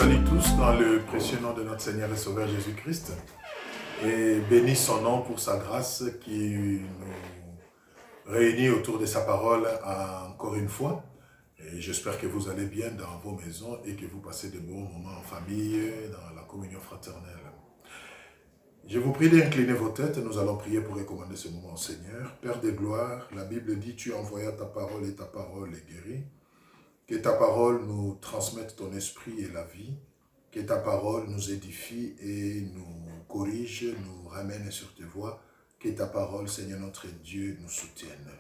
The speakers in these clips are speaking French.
salue tous dans le précieux nom de notre Seigneur et Sauveur Jésus-Christ et bénis son nom pour sa grâce qui nous réunit autour de sa parole encore une fois. Et j'espère que vous allez bien dans vos maisons et que vous passez de bons moments en famille, dans la communion fraternelle. Je vous prie d'incliner vos têtes, nous allons prier pour recommander ce moment au Seigneur. Père de gloire, la Bible dit, tu envoyas ta parole et ta parole est guérie. Que ta parole nous transmette ton esprit et la vie. Que ta parole nous édifie et nous corrige, nous ramène sur tes voies. Que ta parole, Seigneur notre Dieu, nous soutienne.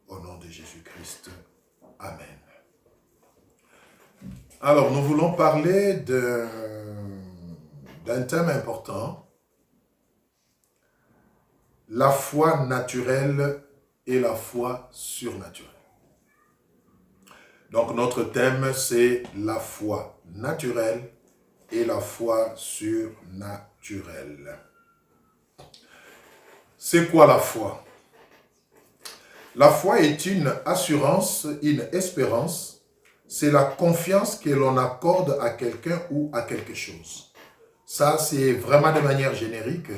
Au nom de Jésus-Christ. Amen. Alors, nous voulons parler d'un thème important. La foi naturelle et la foi surnaturelle. Donc notre thème c'est la foi naturelle et la foi surnaturelle. C'est quoi la foi? La foi est une assurance, une espérance. C'est la confiance que l'on accorde à quelqu'un ou à quelque chose. Ça c'est vraiment de manière générique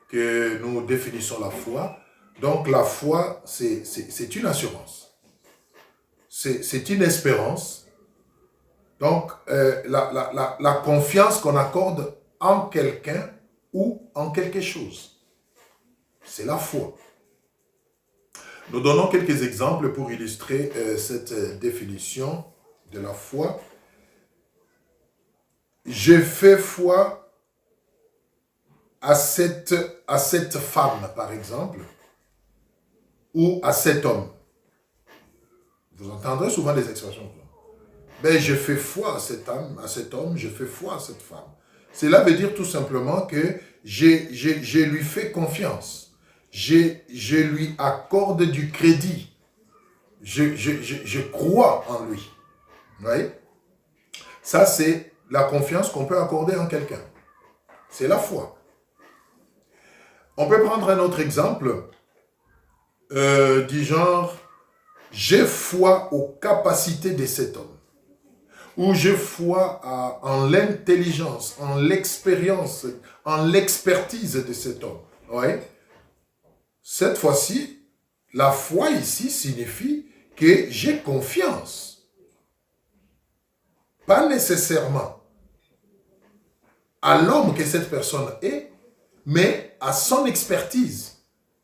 que nous définissons la foi. Donc la foi c'est une assurance. C'est une espérance. Donc, la confiance qu'on accorde en quelqu'un ou en quelque chose. C'est la foi. Nous donnons quelques exemples pour illustrer cette définition de la foi. Je fais foi à cette femme, par exemple, ou à cet homme. Vous entendrez souvent des expressions. Ben, je fais foi à cet homme, je fais foi à cette femme. Cela veut dire tout simplement que je lui fais confiance. Je lui accorde du crédit. Je crois en lui. Vous voyez? Ça, c'est la confiance qu'on peut accorder en quelqu'un. C'est la foi. On peut prendre un autre exemple du genre... J'ai foi aux capacités de cet homme. Ou j'ai foi en l'intelligence, en l'expérience, en l'expertise de cet homme. Ouais. Cette fois-ci, la foi ici signifie que j'ai confiance. Pas nécessairement à l'homme que cette personne est, mais à son expertise,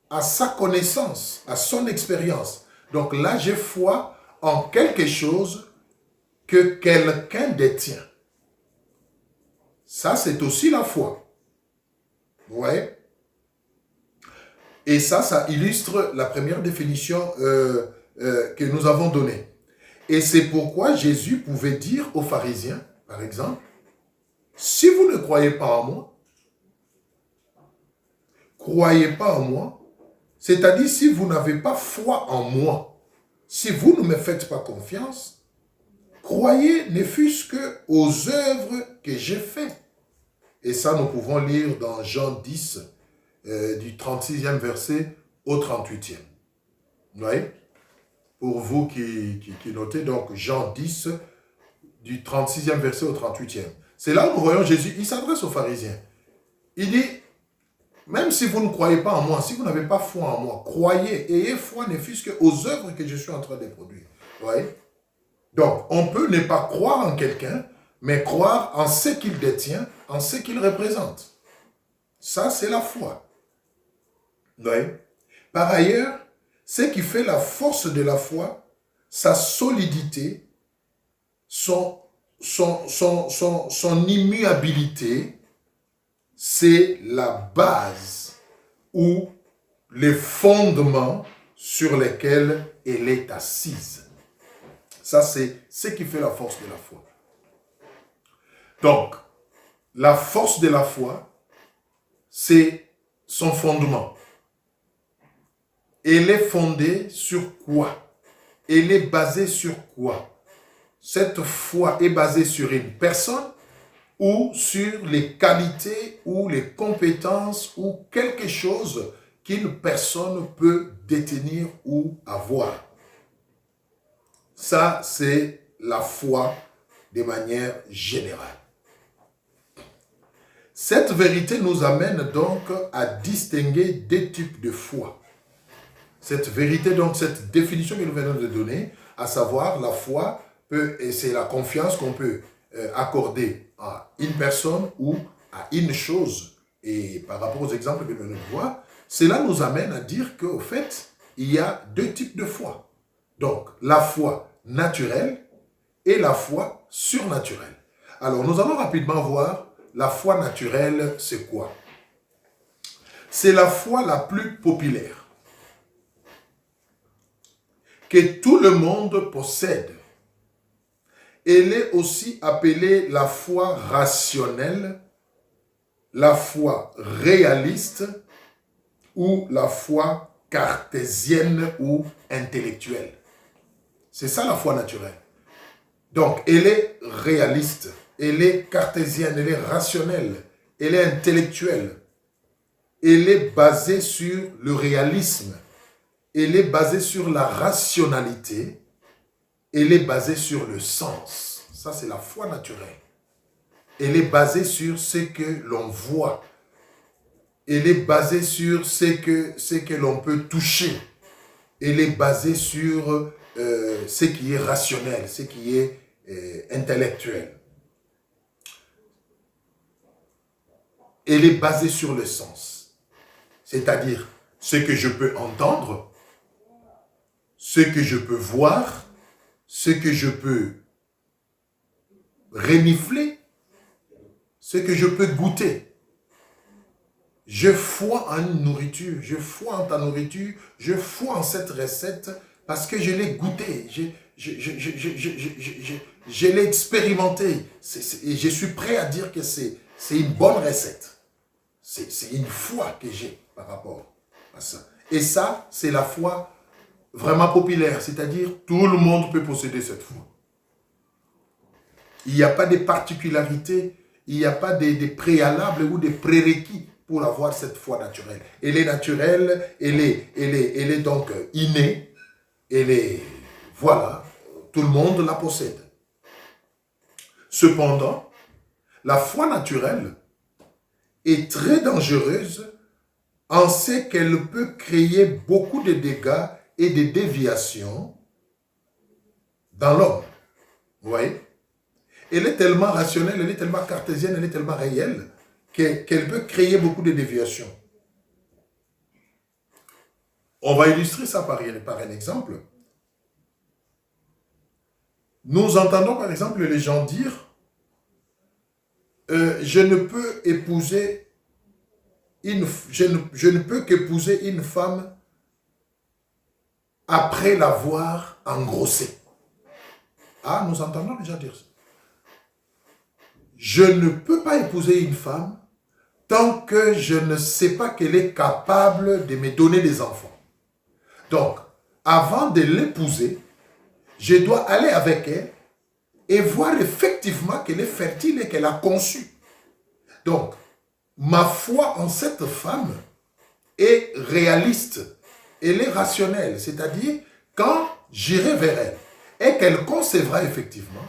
à sa connaissance, à son expérience. Donc là, j'ai foi en quelque chose que quelqu'un détient. Ça, c'est aussi la foi. Vous voyez? Et ça illustre la première définition que nous avons donnée. Et c'est pourquoi Jésus pouvait dire aux pharisiens, par exemple, si vous ne croyez pas en moi, c'est-à-dire si vous n'avez pas foi en moi, si vous ne me faites pas confiance, croyez ne fût-ce qu'aux œuvres que j'ai faites. Et ça, nous pouvons lire dans Jean 10, du 36e verset au 38e. Vous voyez? Pour vous qui notez, donc Jean 10, du 36e verset au 38e. C'est là où nous voyons Jésus, il s'adresse aux pharisiens. Il dit, même si vous ne croyez pas en moi, si vous n'avez pas foi en moi, croyez, ayez foi ne fût-ce qu'aux œuvres que je suis en train de produire. Vous voyez? Donc, on peut ne pas croire en quelqu'un, mais croire en ce qu'il détient, en ce qu'il représente. Ça, c'est la foi. Vous voyez? Par ailleurs, ce qui fait la force de la foi, sa solidité, son immuabilité, c'est la base ou les fondements sur lesquels elle est assise. Ça, c'est ce qui fait la force de la foi. Donc, la force de la foi, c'est son fondement. Elle est fondée sur quoi? Elle est basée sur quoi? Cette foi est basée sur une personne ou sur les qualités ou les compétences ou quelque chose qu'une personne peut détenir ou avoir. Ça, c'est la foi de manière générale. Cette vérité nous amène donc à distinguer deux types de foi. Cette vérité, donc cette définition que nous venons de donner, à savoir la foi, et c'est la confiance qu'on peut accorder à une personne ou à une chose. Et par rapport aux exemples que nous venons de voir, cela nous amène à dire qu'au fait, il y a deux types de foi. Donc, la foi naturelle et la foi surnaturelle. Alors, nous allons rapidement voir la foi naturelle, c'est quoi? C'est la foi la plus populaire que tout le monde possède. Elle est aussi appelée la foi rationnelle, la foi réaliste ou la foi cartésienne ou intellectuelle. C'est ça la foi naturelle. Donc, elle est réaliste, elle est cartésienne, elle est rationnelle, elle est intellectuelle. Elle est basée sur le réalisme, elle est basée sur la rationalité, elle est basée sur le sens. Ça, c'est la foi naturelle. Elle est basée sur ce que l'on voit. Elle est basée sur ce que l'on peut toucher. Elle est basée sur ce qui est rationnel, ce qui est intellectuel. Elle est basée sur le sens. C'est-à-dire ce que je peux entendre, ce que je peux voir, ce que je peux renifler, ce que je peux goûter. Je foi en une nourriture, je foi en ta nourriture, je foi en cette recette parce que je l'ai goûté, je l'ai expérimenté et je suis prêt à dire que c'est une bonne recette. C'est une foi que j'ai par rapport à ça. Et ça, c'est la foi vraiment populaire, c'est-à-dire tout le monde peut posséder cette foi. Il n'y a pas de particularités, il n'y a pas de préalables ou de prérequis pour avoir cette foi naturelle. Elle est naturelle, elle est donc innée, voilà, tout le monde la possède. Cependant, la foi naturelle est très dangereuse en ce qu'elle peut créer beaucoup de dégâts et de déviations dans l'homme. Vous voyez? Elle est tellement rationnelle, elle est tellement cartésienne, elle est tellement réelle qu'elle peut créer beaucoup de déviations. On va illustrer ça par un exemple. Nous entendons par exemple les gens dire je ne peux épouser je ne peux qu'épouser une femme après l'avoir engrossée. Ah, nous entendons déjà dire ça. Je ne peux pas épouser une femme tant que je ne sais pas qu'elle est capable de me donner des enfants. Donc, avant de l'épouser, je dois aller avec elle et voir effectivement qu'elle est fertile et qu'elle a conçu. Donc, ma foi en cette femme est réaliste, elle est rationnelle, c'est-à-dire quand j'irai vers elle et qu'elle concevra effectivement,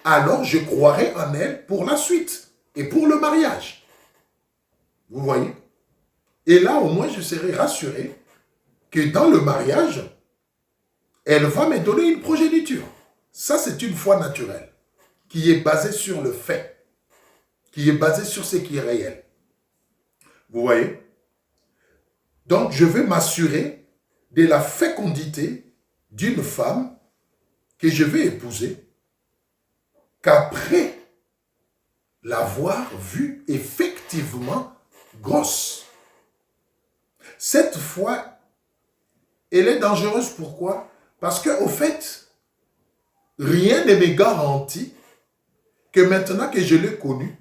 alors je croirai en elle pour la suite et pour le mariage. Vous voyez? Et là, au moins, je serai rassuré que dans le mariage, elle va me donner une progéniture. Ça, c'est une foi naturelle qui est basée sur le fait, qui est basée sur ce qui est réel. Vous voyez? Donc, je veux m'assurer de la fécondité d'une femme que je vais épouser qu'après l'avoir vue effectivement grosse. Cette foi, elle est dangereuse. Pourquoi? Parce qu'au fait, rien ne me garantit que maintenant que je l'ai connue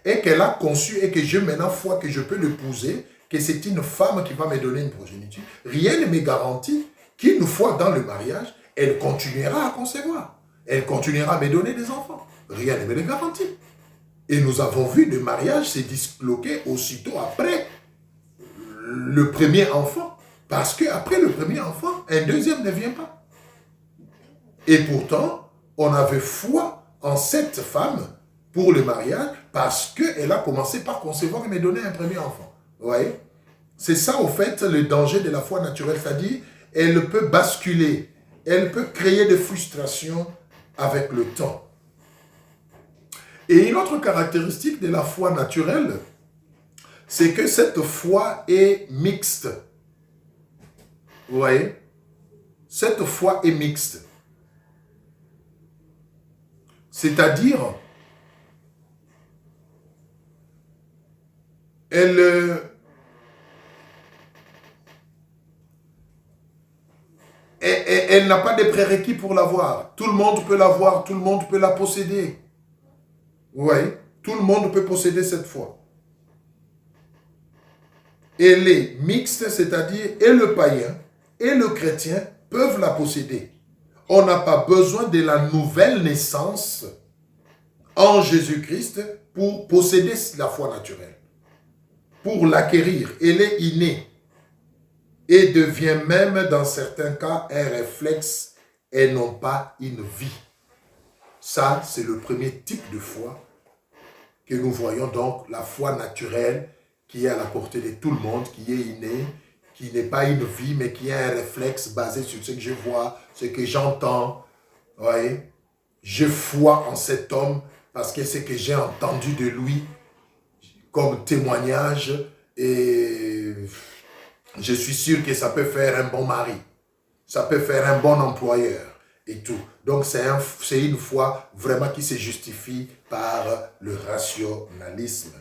et qu'elle a conçu et que j'ai maintenant foi que je peux l'épouser, que c'est une femme qui va me donner une progéniture, rien ne me garantit qu'une fois dans le mariage, elle continuera à concevoir. Elle continuera à me donner des enfants. Rien ne me le garantit. Et nous avons vu des mariages se disloquer aussitôt après le premier enfant. Parce qu'après le premier enfant, un deuxième ne vient pas. Et pourtant, on avait foi en cette femme pour le mariage parce qu'elle a commencé par concevoir et me donner un premier enfant. Vous voyez? C'est ça, au fait, le danger de la foi naturelle. C'est-à-dire, elle peut basculer, elle peut créer des frustrations avec le temps. Et une autre caractéristique de la foi naturelle, c'est que cette foi est mixte. Vous voyez? Cette foi est mixte. C'est-à-dire, elle n'a pas de prérequis pour l'avoir. Tout le monde peut l'avoir, tout le monde peut la posséder. Vous voyez? Tout le monde peut posséder cette foi. Elle est mixte, c'est-à-dire et le païen et le chrétien peuvent la posséder. On n'a pas besoin de la nouvelle naissance en Jésus-Christ pour posséder la foi naturelle. Pour l'acquérir, elle est innée et devient même dans certains cas un réflexe et non pas une vie. Ça, c'est le premier type de foi que nous voyons, donc la foi naturelle qui est à la portée de tout le monde, qui est innée, qui n'est pas une vie, mais qui est un réflexe basé sur ce que je vois, ce que j'entends. Oui. Je foi en cet homme parce que ce que j'ai entendu de lui comme témoignage, et je suis sûr que ça peut faire un bon mari, ça peut faire un bon employeur et tout. Donc c'est une foi vraiment qui se justifie par le rationalisme.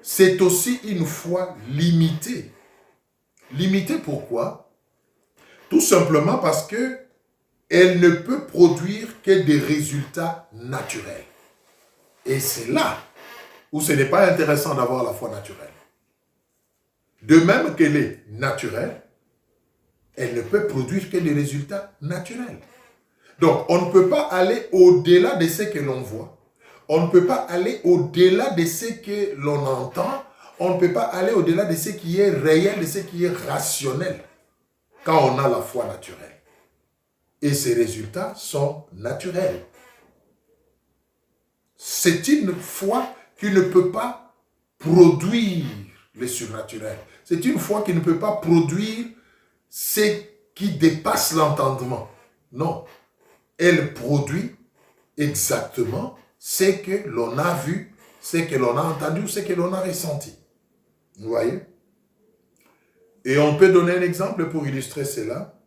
C'est aussi une foi limitée. Limitée pourquoi? Tout simplement parce que elle ne peut produire que des résultats naturels. Et c'est là où ce n'est pas intéressant d'avoir la foi naturelle. De même qu'elle est naturelle, elle ne peut produire que des résultats naturels. Donc, on ne peut pas aller au-delà de ce que l'on voit. On ne peut pas aller au-delà de ce que l'on entend. On ne peut pas aller au-delà de ce qui est réel, de ce qui est rationnel, quand on a la foi naturelle. Et ces résultats sont naturels. C'est une foi qui ne peut pas produire le surnaturel. C'est une foi qui ne peut pas produire ce qui dépasse l'entendement. Non. Elle produit exactement ce que l'on a vu, ce que l'on a entendu, ce que l'on a ressenti. Vous voyez? Et on peut donner un exemple pour illustrer cela.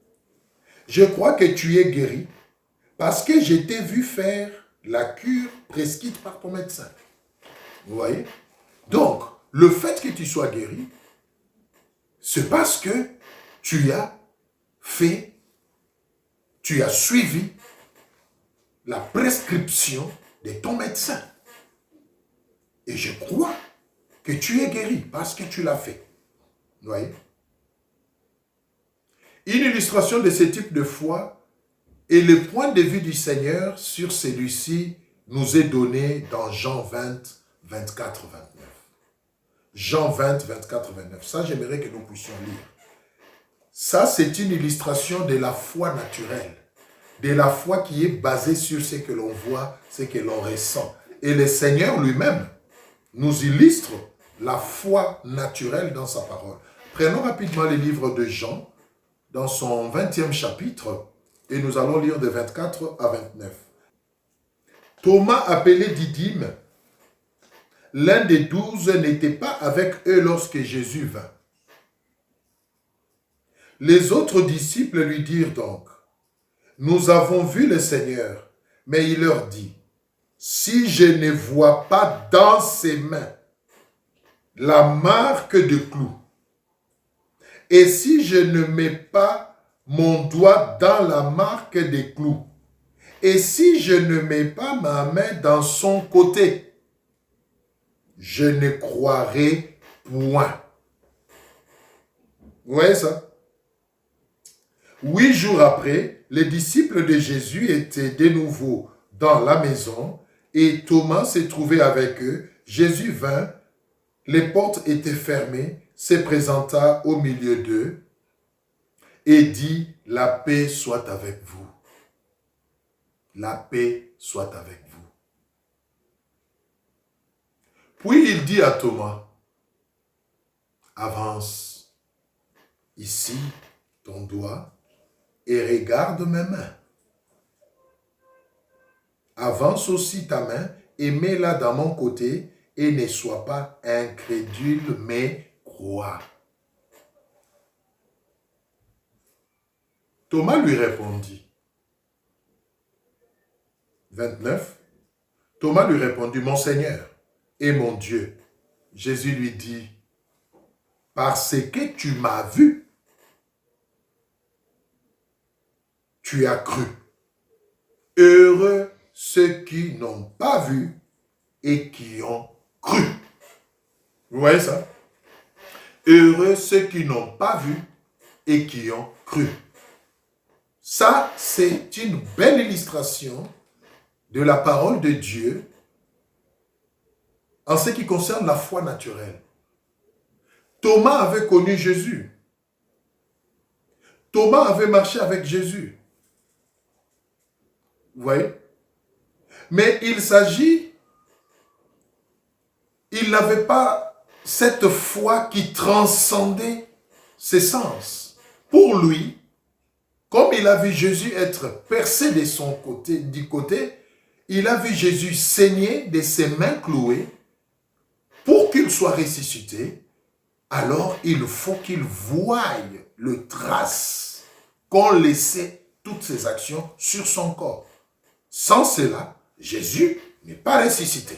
Je crois que tu es guéri parce que je t'ai vu faire la cure prescrite par ton médecin. Vous voyez? Donc, le fait que tu sois guéri, c'est parce que tu as suivi la prescription de ton médecin. Et je crois que tu es guéri parce que tu l'as fait. Vous voyez? Une illustration de ce type de foi et le point de vue du Seigneur sur celui-ci nous est donné dans Jean 20, 24, 29. Jean 20, 24, 29. Ça, j'aimerais que nous puissions lire. Ça, c'est une illustration de la foi naturelle, de la foi qui est basée sur ce que l'on voit, ce que l'on ressent. Et le Seigneur lui-même nous illustre la foi naturelle dans sa parole. Prenons rapidement le livre de Jean, dans son 20e chapitre, et nous allons lire de 24 à 29. Thomas, appelé Didyme, l'un des 12, n'était pas avec eux lorsque Jésus vint. Les autres disciples lui dirent donc, « Nous avons vu le Seigneur. » Mais il leur dit, « Si je ne vois pas dans ses mains la marque de clous, et si je ne mets pas mon doigt dans la marque des clous, et si je ne mets pas ma main dans son côté, je ne croirai point. » Vous voyez ça? 8 jours après, les disciples de Jésus étaient de nouveau dans la maison et Thomas s'est trouvé avec eux. Jésus vint, les portes étaient fermées, se présenta au milieu d'eux et dit, « La paix soit avec vous. La paix soit avec vous. » Puis il dit à Thomas, avance ici ton doigt et regarde mes mains. Avance aussi ta main et mets-la dans mon côté et ne sois pas incrédule, mais crois. Thomas lui répondit. 29. Thomas lui répondit, mon Seigneur et mon Dieu. Jésus lui dit, parce que tu m'as vu, tu as cru. Heureux ceux qui n'ont pas vu et qui ont cru. Vous voyez ça? Heureux ceux qui n'ont pas vu et qui ont cru. Ça, c'est une belle illustration de la parole de Dieu en ce qui concerne la foi naturelle. Thomas avait connu Jésus. Thomas avait marché avec Jésus. Vous voyez? Mais il n'avait pas cette foi qui transcendait ses sens. Pour lui, comme il a vu Jésus être percé de son côté, du côté, il a vu Jésus saigner de ses mains clouées pour qu'il soit ressuscité. Alors il faut qu'il voie le trace qu'ont laissé toutes ses actions sur son corps. Sans cela, Jésus n'est pas ressuscité.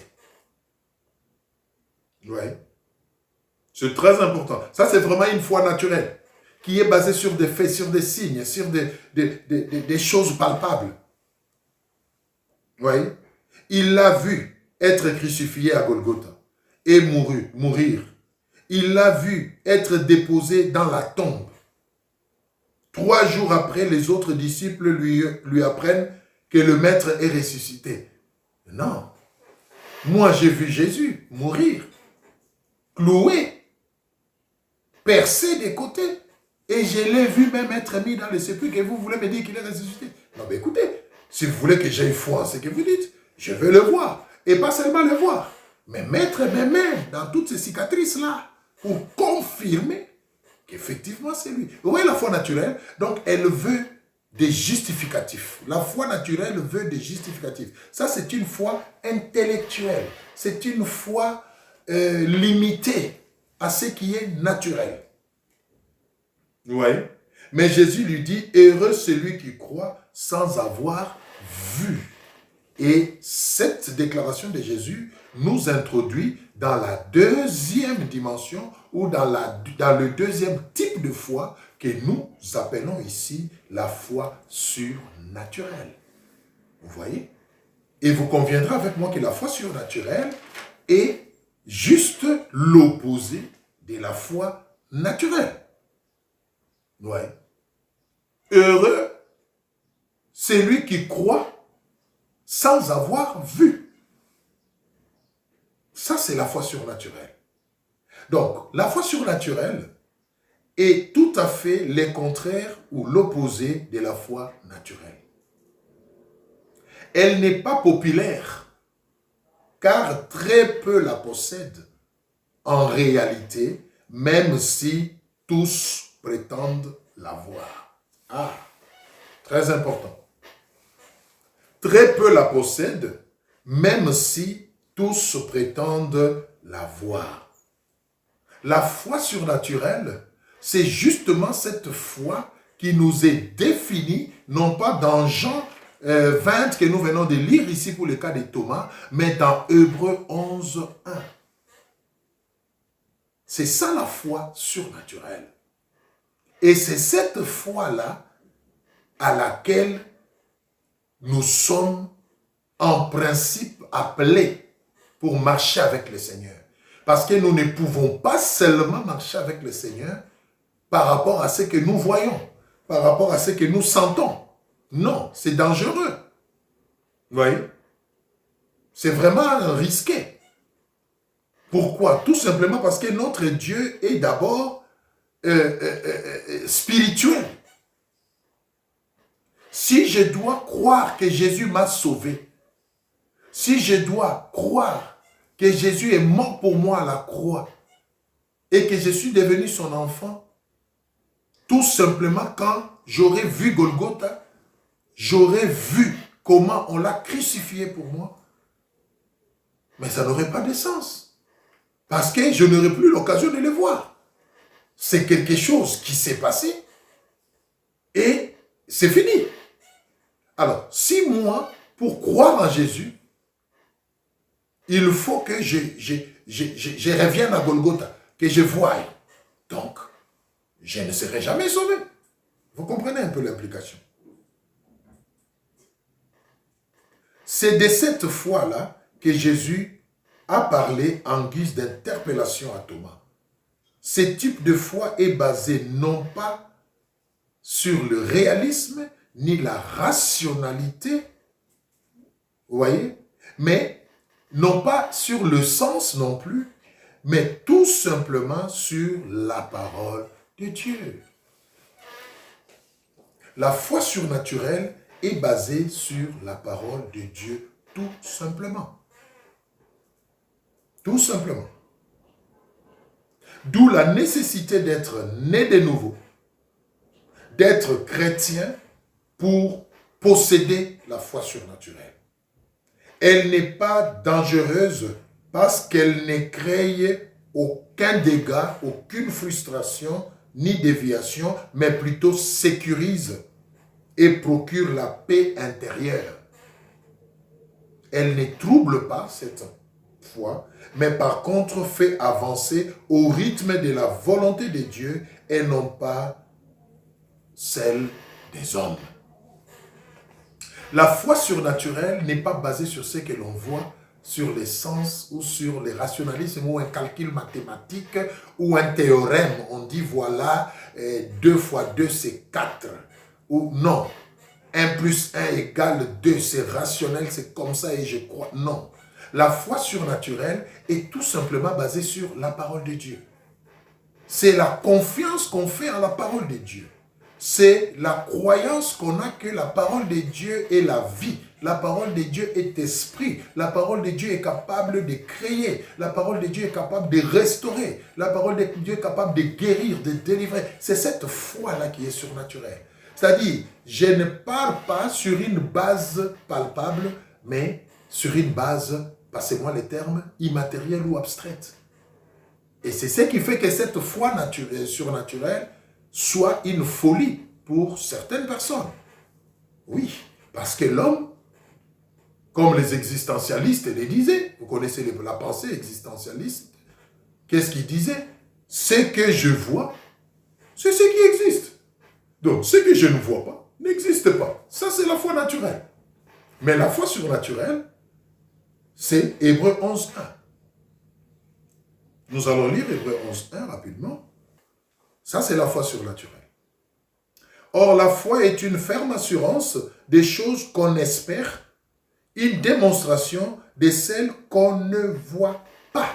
Oui. C'est très important. Ça, c'est vraiment une foi naturelle qui est basée sur des faits, sur des signes, sur des choses palpables. Oui. Il l'a vu être crucifié à Golgotha et mourir. Il l'a vu être déposé dans la tombe. 3 jours après, les autres disciples lui apprennent que le maître est ressuscité. Non. Moi, j'ai vu Jésus mourir, cloué, percé des côtés. Et je l'ai vu même être mis dans le sépulcre. Et vous voulez me dire qu'il est ressuscité? Non, mais écoutez, si vous voulez que j'aie foi en ce que vous dites, je vais le voir. Et pas seulement le voir, mais mettre mes mains dans toutes ces cicatrices-là pour confirmer qu'effectivement c'est lui. Vous voyez la foi naturelle? Donc elle veut des justificatifs. La foi naturelle veut des justificatifs. Ça, c'est une foi intellectuelle. C'est une foi limitée à ce qui est naturel. Vous voyez? Mais Jésus lui dit, heureux celui qui croit sans avoir vu. Et cette déclaration de Jésus nous introduit dans la deuxième dimension ou dans le deuxième type de foi que nous appelons ici la foi surnaturelle. Vous voyez? Et vous conviendrez avec moi que la foi surnaturelle est juste l'opposé de la foi naturelle. Ouais. Heureux, c'est lui qui croit sans avoir vu. Ça, c'est la foi surnaturelle. Donc, la foi surnaturelle est tout à fait le contraire ou l'opposé de la foi naturelle. Elle n'est pas populaire, car très peu la possèdent en réalité, même si tous prétendent l'avoir. Ah, très important. Très peu la possèdent, même si tous prétendent l'avoir. La foi surnaturelle, c'est justement cette foi qui nous est définie, non pas dans Jean 20 que nous venons de lire ici pour le cas de Thomas, mais dans Hébreux 11, 1. C'est ça la foi surnaturelle. Et c'est cette foi-là à laquelle nous sommes en principe appelés pour marcher avec le Seigneur. Parce que nous ne pouvons pas seulement marcher avec le Seigneur par rapport à ce que nous voyons, par rapport à ce que nous sentons. Non, c'est dangereux. Vous voyez? C'est vraiment risqué. Pourquoi? Tout simplement parce que notre Dieu est d'abord spirituel. Si je dois croire que Jésus m'a sauvé, si je dois croire que Jésus est mort pour moi à la croix et que je suis devenu son enfant, tout simplement quand j'aurais vu Golgotha, j'aurais vu comment on l'a crucifié pour moi, mais ça n'aurait pas de sens. Parce que je n'aurai plus l'occasion de le voir. C'est quelque chose qui s'est passé et c'est fini. Alors, si moi, pour croire en Jésus, il faut que je revienne à Golgotha, que je voie. Donc, je ne serai jamais sauvé. Vous comprenez un peu l'implication? C'est de cette foi-là que Jésus a parlé en guise d'interpellation à Thomas. Ce type de foi est basé non pas sur le réalisme ni la rationalité, vous voyez, mais non pas sur le sens non plus, mais tout simplement sur la parole de Dieu. La foi surnaturelle est basée sur la parole de Dieu, tout simplement. Tout simplement. D'où la nécessité d'être né de nouveau, d'être chrétien pour posséder la foi surnaturelle. Elle n'est pas dangereuse parce qu'elle ne crée aucun dégât, aucune frustration ni déviation, mais plutôt sécurise et procure la paix intérieure. Elle ne trouble pas cette foi, mais par contre fait avancer au rythme de la volonté de Dieu et non pas celle des hommes. La foi surnaturelle n'est pas basée sur ce que l'on voit, sur les sens ou sur les rationalismes ou un calcul mathématique ou un théorème. On dit voilà, 2 fois 2 c'est 4. Ou non, 1 plus 1 égale 2, c'est rationnel, c'est comme ça et je crois. Non. La foi surnaturelle est tout simplement basée sur la parole de Dieu. C'est la confiance qu'on fait en la parole de Dieu. C'est la croyance qu'on a que la parole de Dieu est la vie. La parole de Dieu est esprit. La parole de Dieu est capable de créer. La parole de Dieu est capable de restaurer. La parole de Dieu est capable de guérir, de délivrer. C'est cette foi-là qui est surnaturelle. C'est-à-dire, je ne parle pas sur une base palpable, mais sur une base, passez-moi les termes, immatérielle ou abstraite. Et c'est ce qui fait que cette foi surnaturelle soit une folie pour certaines personnes. Oui, parce que l'homme, comme les existentialistes le disaient, vous connaissez la pensée existentialiste, qu'est-ce qu'ils disaient? Ce que je vois, c'est ce qui existe. Donc, ce que je ne vois pas, n'existe pas. Ça, c'est la foi naturelle. Mais la foi surnaturelle, c'est Hébreux 11.1. Nous allons lire Hébreux 11.1 rapidement. Ça, c'est la foi surnaturelle. Or, la foi est une ferme assurance des choses qu'on espère, une démonstration de celles qu'on ne voit pas.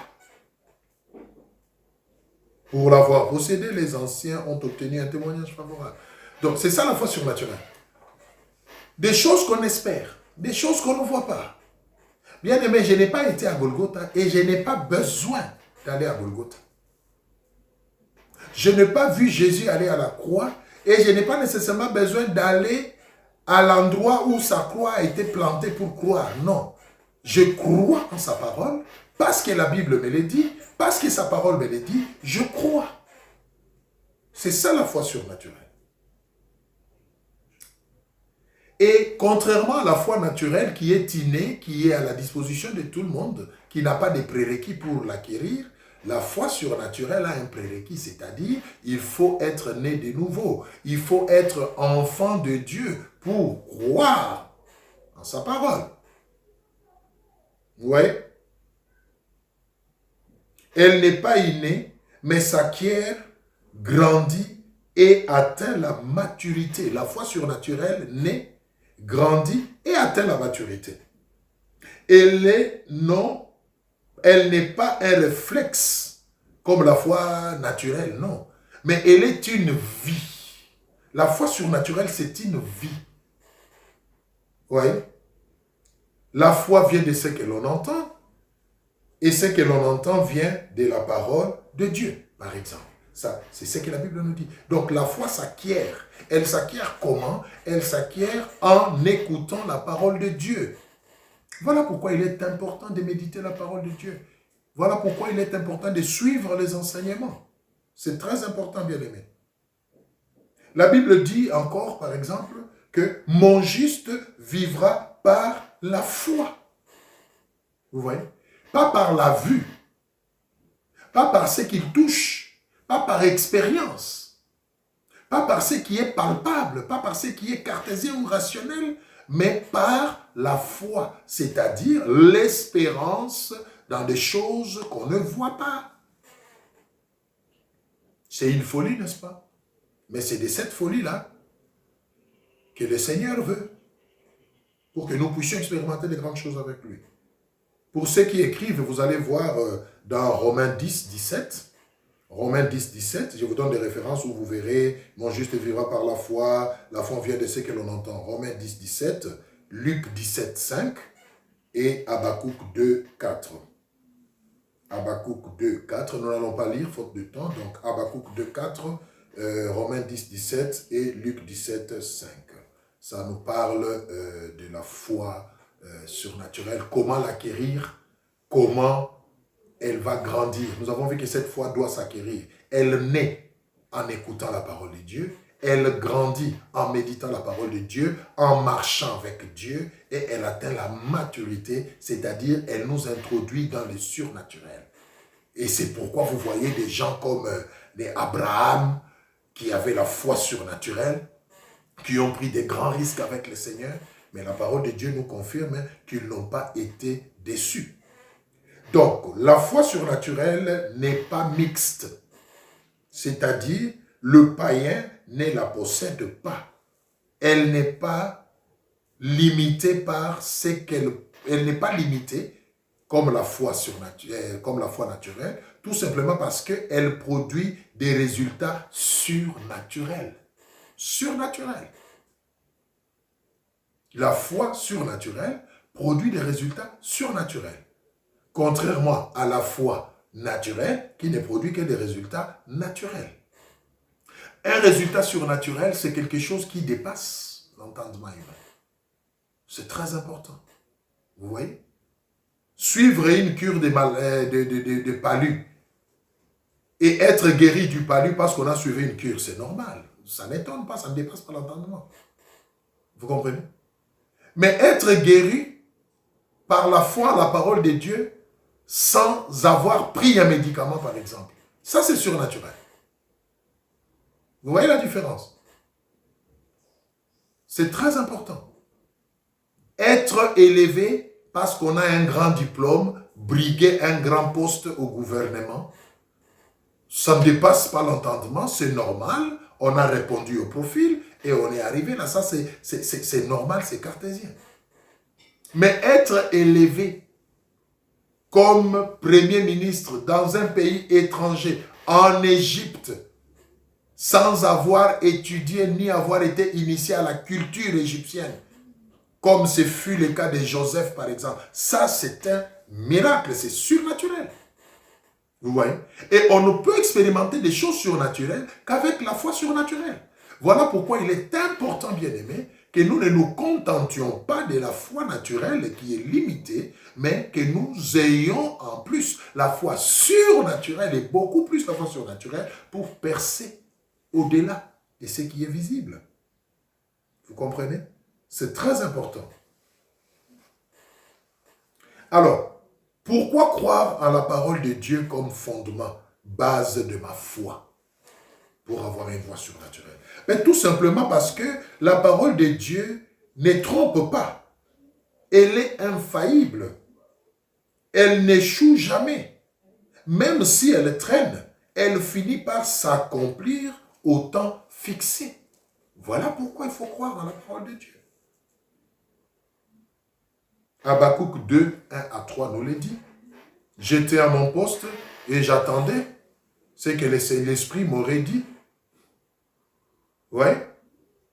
Pour l'avoir possédé, les anciens ont obtenu un témoignage favorable. Donc, c'est ça la foi surnaturelle. Des choses qu'on espère, des choses qu'on ne voit pas. Bien aimé, je n'ai pas été à Golgotha et je n'ai pas besoin d'aller à Golgotha. Je n'ai pas vu Jésus aller à la croix et je n'ai pas nécessairement besoin d'aller à l'endroit où sa croix a été plantée pour croire. Non, je crois en sa parole parce que la Bible me le dit, parce que sa parole me le dit, je crois. C'est ça la foi surnaturelle. Et contrairement à la foi naturelle qui est innée, qui est à la disposition de tout le monde, qui n'a pas de prérequis pour l'acquérir, la foi surnaturelle a un prérequis, c'est-à-dire il faut être né de nouveau. Il faut être enfant de Dieu pour croire en sa parole. Vous voyez? Elle n'est pas innée, mais s'acquiert, grandit et atteint la maturité. La foi surnaturelle naît, grandit et atteint la maturité. Elle n'est pas un réflexe comme la foi naturelle, non. Mais elle est une vie. La foi surnaturelle, c'est une vie. Vous voyez? La foi vient de ce que l'on entend Et ce que l'on entend vient de la parole de Dieu, par exemple. Ça, c'est ce que la Bible nous dit. Donc la foi s'acquiert. Elle s'acquiert comment? Elle s'acquiert en écoutant la parole de Dieu. Voilà pourquoi il est important de méditer la parole de Dieu. Voilà pourquoi il est important de suivre les enseignements. C'est très important, bien-aimé. La Bible dit encore, par exemple, que mon juste vivra par la foi. Vous voyez? Pas par la vue, pas par ce qu'il touche, pas par expérience, pas par ce qui est palpable, pas par ce qui est cartésien ou rationnel, mais par la foi, c'est-à-dire l'espérance dans des choses qu'on ne voit pas. C'est une folie, n'est-ce pas? Mais c'est de cette folie-là que le Seigneur veut, pour que nous puissions expérimenter de grandes choses avec lui. Pour ceux qui écrivent, vous allez voir dans Romains 10, 17, Romains 10, 17, je vous donne des références où vous verrez, mon juste vivra par la foi vient de ce que l'on entend. Romains 10, 17, Luc 17, 5 et Habakkuk 2, 4. Habakkuk 2, 4, nous n'allons pas lire, faute de temps, donc Habakkuk 2, 4, Romains 10, 17 et Luc 17, 5. Ça nous parle de la foi surnaturelle, comment l'acquérir, comment elle va grandir. Nous avons vu que cette foi doit s'acquérir. Elle naît en écoutant la parole de Dieu, elle grandit en méditant la parole de Dieu, en marchant avec Dieu, et elle atteint la maturité, c'est-à-dire elle nous introduit dans le surnaturel. Et c'est pourquoi vous voyez des gens comme les Abraham, qui avaient la foi surnaturelle, qui ont pris des grands risques avec le Seigneur, mais la parole de Dieu nous confirme qu'ils n'ont pas été déçus. Donc, la foi surnaturelle n'est pas mixte, c'est-à-dire le païen ne la possède pas. Elle n'est pas limitée par ce qu'elle... Elle n'est pas limitée comme la foi surnaturelle, comme la foi naturelle, tout simplement parce qu'elle produit des résultats surnaturels. Surnaturels. La foi surnaturelle produit des résultats surnaturels. Contrairement à la foi naturelle qui ne produit que des résultats naturels. Un résultat surnaturel, c'est quelque chose qui dépasse l'entendement humain. C'est très important. Vous voyez? Suivre une cure de palu et être guéri du palu parce qu'on a suivi une cure, c'est normal. Ça n'étonne pas, ça ne dépasse pas l'entendement. Vous comprenez? Mais être guéri par la foi, la parole de Dieu, sans avoir pris un médicament, par exemple. Ça, c'est surnaturel. Vous voyez la différence? C'est très important. Être élevé parce qu'on a un grand diplôme, briguer un grand poste au gouvernement, ça ne dépasse pas l'entendement, c'est normal. On a répondu au profil et on est arrivé là. Ça, c'est normal, c'est cartésien. Mais être élevé comme Premier ministre dans un pays étranger, en Égypte, sans avoir étudié ni avoir été initié à la culture égyptienne, comme ce fut le cas de Joseph par exemple, ça c'est un miracle, c'est surnaturel. Vous voyez? Et on ne peut expérimenter des choses surnaturelles qu'avec la foi surnaturelle. Voilà pourquoi il est important, bien-aimés, que nous ne nous contentions pas de la foi naturelle qui est limitée, mais que nous ayons en plus la foi surnaturelle et beaucoup plus la foi surnaturelle pour percer au-delà de ce qui est visible. Vous comprenez? C'est très important. Alors, pourquoi croire en la parole de Dieu comme fondement, base de ma foi, pour avoir une foi surnaturelle? Mais tout simplement parce que la parole de Dieu ne trompe pas. Elle est infaillible. Elle n'échoue jamais. Même si elle traîne, elle finit par s'accomplir au temps fixé. Voilà pourquoi il faut croire en la parole de Dieu. Habakkuk 2, 1 à 3 nous le dit. J'étais à mon poste et j'attendais ce que l'Esprit m'aurait dit. Ouais,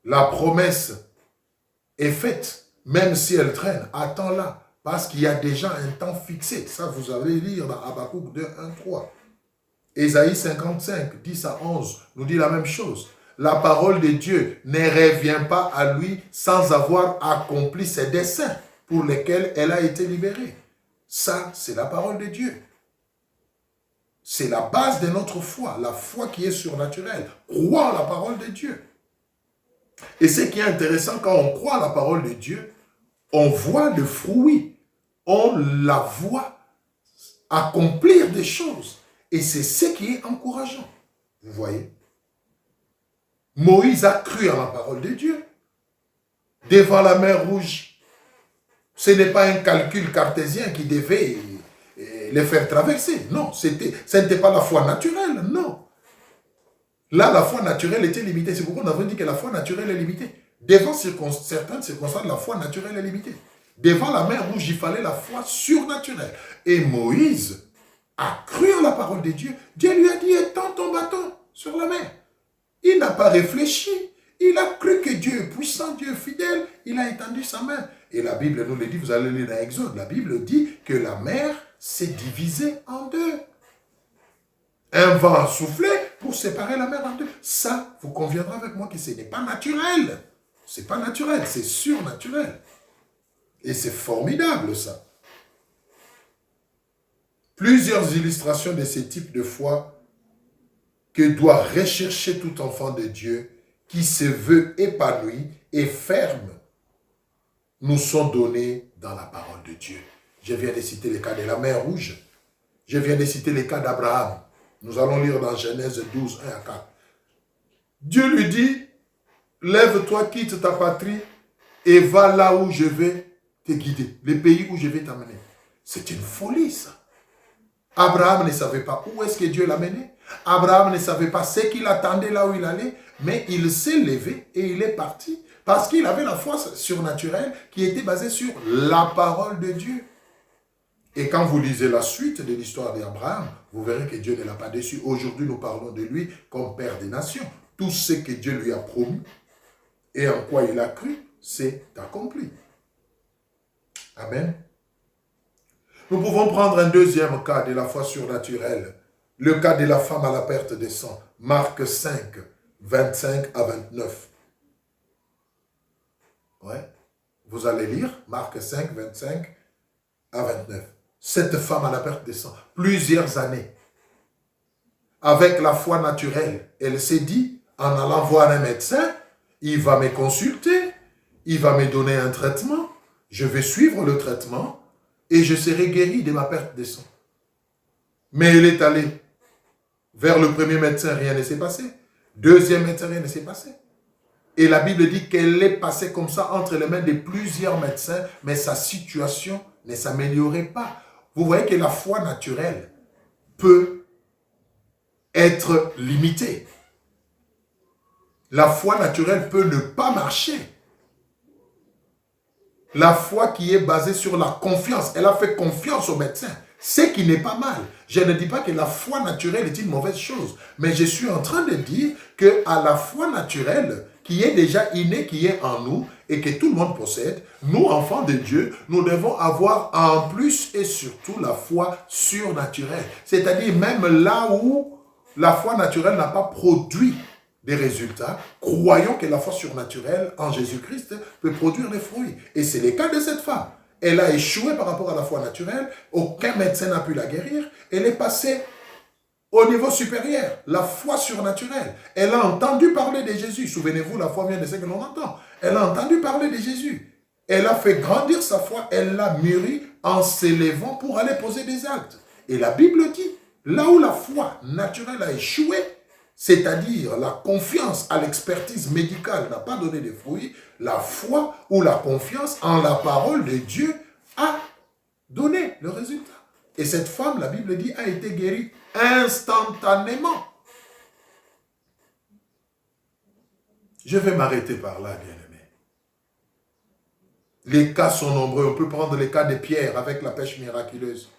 la promesse est faite, même si elle traîne. Attends-la, Parce qu'il y a déjà un temps fixé. Ça, vous allez lire dans Habakkuk 2, 1, 3. Ésaïe 55, 10 à 11 nous dit la même chose. La parole de Dieu ne revient pas à lui sans avoir accompli ses desseins pour lesquels elle a été libérée. Ça, c'est la parole de Dieu. C'est la base de notre foi, la foi qui est surnaturelle. Croire la parole de Dieu. Et ce qui est intéressant, quand on croit la parole de Dieu, on voit le fruit, on la voit accomplir des choses. Et c'est ce qui est encourageant. Vous voyez? Moïse a cru à la parole de Dieu. Devant la mer Rouge, ce n'est pas un calcul cartésien qui devait les faire traverser. Non, ce n'était pas la foi naturelle, non. Là, la foi naturelle était limitée. C'est pourquoi on avait dit que la foi naturelle est limitée. Devant certaines circonstances, la foi naturelle est limitée. Devant la mer Rouge, il fallait la foi surnaturelle. Et Moïse a cru à la parole de Dieu. Dieu lui a dit, étends ton bâton sur la mer. Il n'a pas réfléchi. Il a cru que Dieu est puissant, Dieu est fidèle. Il a étendu sa main. Et la Bible nous le dit, vous allez lire dans Exode, la Bible dit que la mer s'est divisée en deux. Un vent a soufflé pour séparer la mer en deux. Ça, vous conviendrez avec moi que ce n'est pas naturel. Ce n'est pas naturel, c'est surnaturel. Et c'est formidable, ça. Plusieurs illustrations de ce type de foi que doit rechercher tout enfant de Dieu qui se veut épanoui et ferme nous sont données dans la parole de Dieu. Je viens de citer le cas de la mer Rouge. Je viens de citer le cas d'Abraham. Nous allons lire dans Genèse 12, 1 à 4. Dieu lui dit, lève-toi, quitte ta patrie et va là où je vais te guider, le pays où je vais t'amener. C'est une folie, ça. Abraham ne savait pas où est-ce que Dieu l'a mené. Abraham ne savait pas ce qu'il attendait là où il allait, mais il s'est levé et il est parti parce qu'il avait la foi surnaturelle qui était basée sur la parole de Dieu. Et quand vous lisez la suite de l'histoire d'Abraham, vous verrez que Dieu ne l'a pas déçu. Aujourd'hui, nous parlons de lui comme Père des nations. Tout ce que Dieu lui a promis et en quoi il a cru, c'est accompli. Amen. Nous pouvons prendre un deuxième cas de la foi surnaturelle. Le cas de la femme à la perte de sang. Marc 5, 25 à 29. Ouais. Vous allez lire Marc 5, 25 à 29. Cette femme à la perte de sang, plusieurs années, avec la foi naturelle, elle s'est dit, en allant voir un médecin, il va me consulter, il va me donner un traitement, je vais suivre le traitement et je serai guéri de ma perte de sang. Mais elle est allée vers le premier médecin, rien ne s'est passé. Deuxième médecin, rien ne s'est passé. Et la Bible dit qu'elle est passée comme ça entre les mains de plusieurs médecins, mais sa situation ne s'améliorait pas. Vous voyez que la foi naturelle peut être limitée. La foi naturelle peut ne pas marcher. La foi qui est basée sur la confiance, elle a fait confiance au médecin, ce qui n'est pas mal. Je ne dis pas que la foi naturelle est une mauvaise chose, mais je suis en train de dire qu'à la foi naturelle, qui est déjà innée, qui est en nous, et que tout le monde possède, nous, enfants de Dieu, nous devons avoir en plus et surtout la foi surnaturelle. C'est-à-dire même là où la foi naturelle n'a pas produit des résultats, croyons que la foi surnaturelle en Jésus-Christ peut produire des fruits. Et c'est le cas de cette femme. Elle a échoué par rapport à la foi naturelle, aucun médecin n'a pu la guérir, elle est passée au niveau supérieur, la foi surnaturelle. Elle a entendu parler de Jésus. Souvenez-vous, la foi vient de ce que l'on entend. Elle a entendu parler de Jésus. Elle a fait grandir sa foi, elle l'a mûrie en s'élevant pour aller poser des actes. Et la Bible dit, là où la foi naturelle a échoué, c'est-à-dire la confiance à l'expertise médicale n'a pas donné de fruits, la foi ou la confiance en la parole de Dieu a donné le résultat. Et cette femme, la Bible dit, a été guérie instantanément. Je vais m'arrêter par là, bien-aimé. Les cas sont nombreux. On peut prendre les cas de Pierre avec la pêche miraculeuse.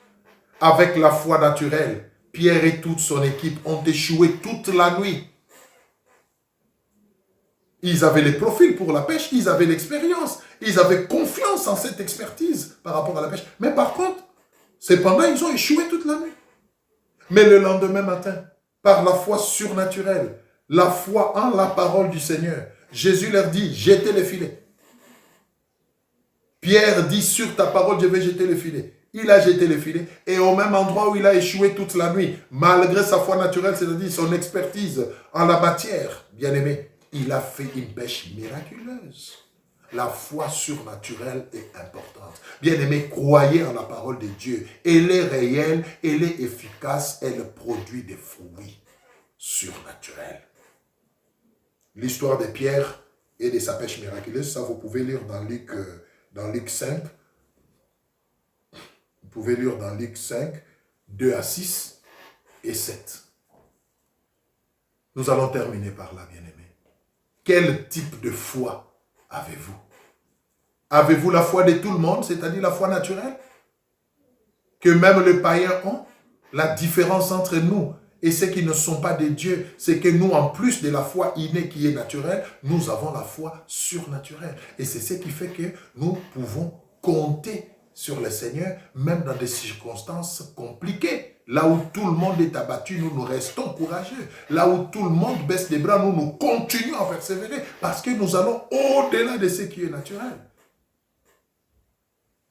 Avec la foi naturelle, Pierre et toute son équipe ont échoué toute la nuit. Ils avaient les profils pour la pêche, ils avaient l'expérience, ils avaient confiance en cette expertise par rapport à la pêche. Mais par contre, cependant, ils ont échoué toute la nuit. Mais le lendemain matin, par la foi surnaturelle, la foi en la parole du Seigneur, Jésus leur dit, jetez les filets. Pierre dit, sur ta parole, je vais jeter le filet. Il a jeté le filet et au même endroit où il a échoué toute la nuit, malgré sa foi naturelle, c'est-à-dire son expertise en la matière, bien aimé, il a fait une pêche miraculeuse. La foi surnaturelle est importante. Bien aimé, croyez en la parole de Dieu. Elle est réelle, elle est efficace, elle produit des fruits surnaturels. L'histoire de Pierre et de sa pêche miraculeuse, ça vous pouvez lire dans Luc 5. Vous pouvez lire dans Luc 5, 2 à 6 et 7. Nous allons terminer par là, bien-aimés. Quel type de foi avez-vous? Avez-vous la foi de tout le monde, c'est-à-dire la foi naturelle? Que même les païens ont? La différence entre nous et ceux qui ne sont pas des dieux, c'est que nous, en plus de la foi innée qui est naturelle, nous avons la foi surnaturelle. Et c'est ce qui fait que nous pouvons compter sur le Seigneur, même dans des circonstances compliquées. Là où tout le monde est abattu, nous restons courageux. Là où tout le monde baisse les bras, nous continuons à persévérer parce que nous allons au-delà de ce qui est naturel.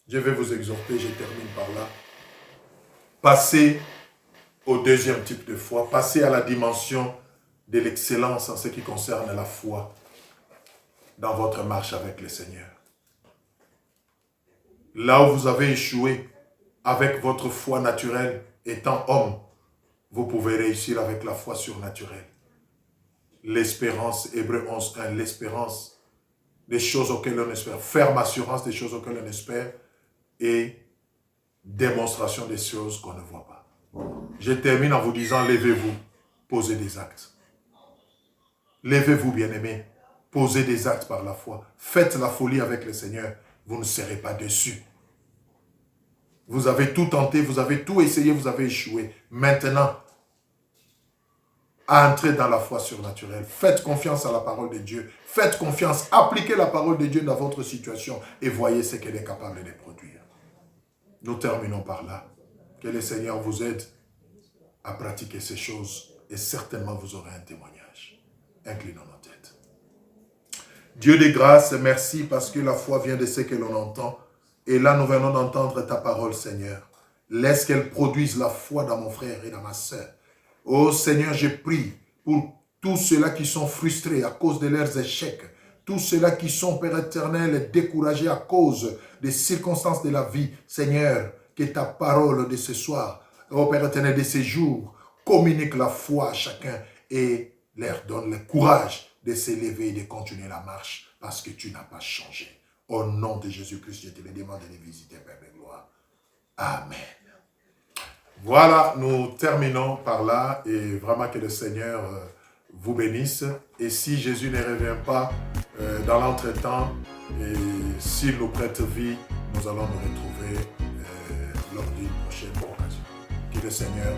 Je vais vous exhorter, je termine par là. Passez au deuxième type de foi. Passez à la dimension de l'excellence en ce qui concerne la foi dans votre marche avec le Seigneur. Là où vous avez échoué avec votre foi naturelle, étant homme, vous pouvez réussir avec la foi surnaturelle. L'espérance, Hébreux 11:1, l'espérance des choses auxquelles on espère, ferme assurance des choses auxquelles on espère et démonstration des choses qu'on ne voit pas. Je termine en vous disant, levez-vous, posez des actes. Levez-vous, bien-aimés, posez des actes par la foi. Faites la folie avec le Seigneur, vous ne serez pas déçus. Vous avez tout tenté, vous avez tout essayé, vous avez échoué. Maintenant, entrez dans la foi surnaturelle. Faites confiance à la parole de Dieu. Faites confiance, appliquez la parole de Dieu dans votre situation et voyez ce qu'elle est capable de produire. Nous terminons par là. Que le Seigneur vous aide à pratiquer ces choses et certainement vous aurez un témoignage. Inclinons nos têtes. Dieu de grâce, merci parce que la foi vient de ce que l'on entend. Et là, nous venons d'entendre ta parole, Seigneur. Laisse qu'elle produise la foi dans mon frère et dans ma sœur. Oh Seigneur, je prie pour tous ceux-là qui sont frustrés à cause de leurs échecs. Tous ceux-là qui sont, Père éternel, découragés à cause des circonstances de la vie. Seigneur, que ta parole de ce soir, oh Père éternel, de ces jours, communique la foi à chacun et leur donne le courage de s'élever et de continuer la marche parce que tu n'as pas changé. Au nom de Jésus-Christ, je te le demande de les visiter, Père de gloire. Amen. Voilà, nous terminons par là et vraiment que le Seigneur vous bénisse. Et si Jésus ne revient pas dans l'entretemps, et s'il nous prête vie, nous allons nous retrouver lors d'une prochaine occasion. Que le Seigneur